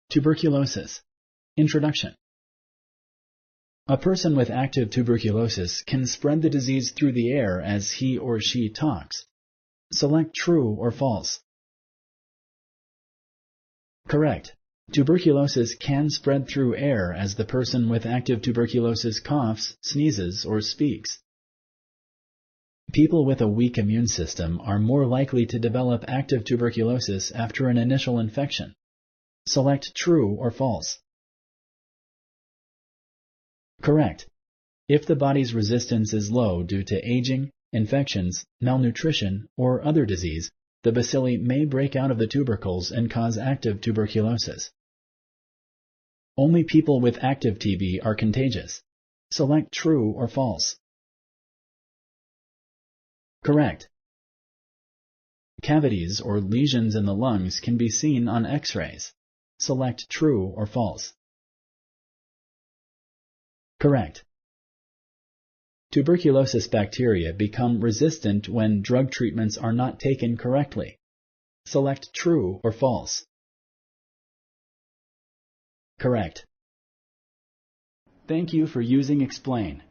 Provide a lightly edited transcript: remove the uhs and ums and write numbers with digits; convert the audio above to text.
Tuberculosis. Introduction. A person with active tuberculosis can spread the disease through the air as he or she talks. Select true or false. Correct. Tuberculosis can spread through air as the person with active tuberculosis coughs, sneezes, or speaks. People with a weak immune system are more likely to develop active tuberculosis after an initial infection. Select true or false. Correct. If the body's resistance is low due to aging, infections, malnutrition, or other disease, the bacilli may break out of the tubercles and cause active tuberculosis. Only people with active TB are contagious. Select true or false. Correct. Cavities or lesions in the lungs can be seen on X-rays. Select true or false. Correct. Tuberculosis bacteria become resistant when drug treatments are not taken correctly. Select true or false. Correct. Thank you for using Explain.